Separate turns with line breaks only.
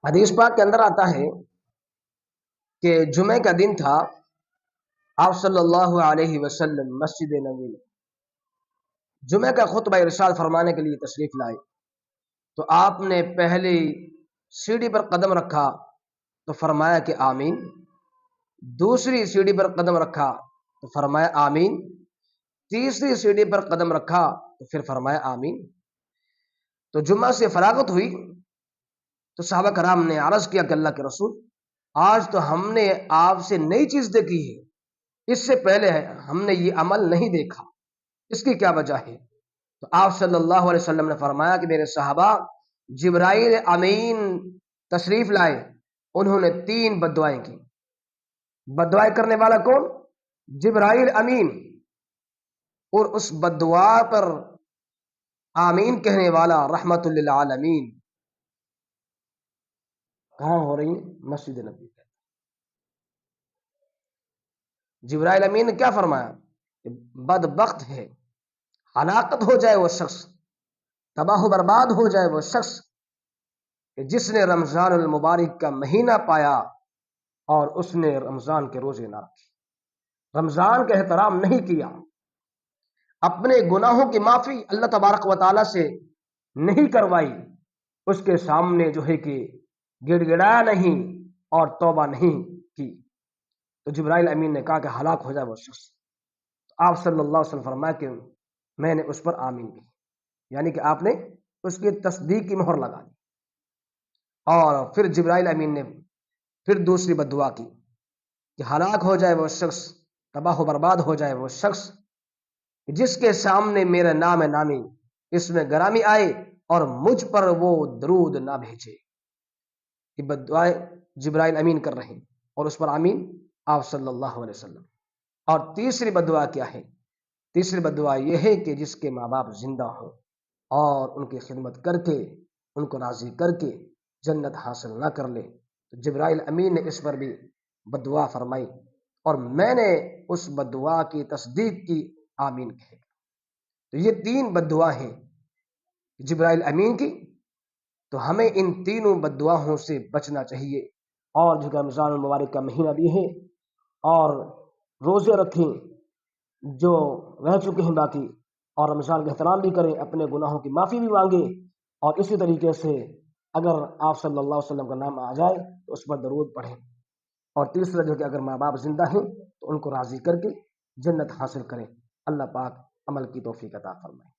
حدیث پاک کے اندر آتا ہے کہ جمعے کا دن تھا، آپ صلی اللہ علیہ وسلم مسجد نبوی میں جمعے کا خطبہ ارشاد فرمانے کے لیے تشریف لائے، تو آپ نے پہلی سیڑھی پر قدم رکھا تو فرمایا کہ آمین، دوسری سیڑھی پر قدم رکھا تو فرمایا آمین، تیسری سیڑھی پر قدم رکھا تو پھر فرمایا آمین۔ تو جمعہ سے فراغت ہوئی تو صحابہ کرام نے عرض کیا کہ اللہ کے رسول، آج تو ہم نے آپ سے نئی چیز دیکھی ہے، اس سے پہلے ہم نے یہ عمل نہیں دیکھا، اس کی کیا وجہ ہے؟ تو آپ صلی اللہ علیہ وسلم نے فرمایا کہ میرے صحابہ، جبرائیل امین تشریف لائے، انہوں نے 3 بددعائیں کی۔ بددعائیں کرنے والا کون؟ جبرائیل امین، اور اس بددعا پر آمین کہنے والا رحمت للعالمین۔ کہاں ہو رہی ہے؟ مسجد نبی۔ جبرائیل امین نے کیا فرمایا؟ بدبخت ہے، ہلاکت ہو جائے وہ شخص، تباہ و برباد ہو جائے وہ شخص کہ جس نے رمضان المبارک کا مہینہ پایا اور اس نے رمضان کے روزے نہ رکھے، رمضان کا احترام نہیں کیا، اپنے گناہوں کی معافی اللہ تبارک و تعالی سے نہیں کروائی، اس کے سامنے جو ہے کہ گڑ گڑایا نہیں اور توبہ نہیں کی، تو جبرائیل امین نے کہا کہ ہلاک ہو جائے وہ شخص۔ تو آپ صلی اللہ علیہ وسلم فرمایا کہ میں نے اس پر آمین کی، یعنی کہ آپ نے اس کی تصدیق کی مہر لگا دی۔ اور پھر جبرائیل امین نے پھر دوسری بددعا کی کہ ہلاک ہو جائے وہ شخص، تباہ و برباد ہو جائے وہ شخص جس کے سامنے میرا نام نامی اس میں گرامی آئے اور مجھ پر وہ درود نہ بھیجے۔ یہ بددعائیں جبرائیل امین کر رہے ہیں اور اس پر آمین آپ صلی اللہ علیہ وسلم۔ اور تیسری بددعا کیا ہے؟ تیسری بددعا یہ ہے کہ جس کے ماں باپ زندہ ہوں اور ان کی خدمت کر کے ان کو راضی کر کے جنت حاصل نہ کر لے، تو جبرائیل امین نے اس پر بھی بددعا فرمائی اور میں نے اس بددعا کی تصدیق کی، آمین کہے۔ تو یہ 3 بددعا ہیں جبرائیل امین کی، تو ہمیں ان تینوں بددعاؤں سے بچنا چاہیے۔ اور جو کہ رمضان المبارک کا مہینہ بھی ہے، اور روزے رکھیں جو رہ چکے ہیں باقی، اور رمضان کا احترام بھی کریں، اپنے گناہوں کی معافی بھی مانگیں، اور اسی طریقے سے اگر آپ صلی اللہ علیہ وسلم کا نام آ جائے تو اس پر درود پڑھیں۔ اور تیسرا جو کہ اگر ماں باپ زندہ ہیں تو ان کو راضی کر کے جنت حاصل کریں۔ اللہ پاک عمل کی توفیق عطا فرمائے۔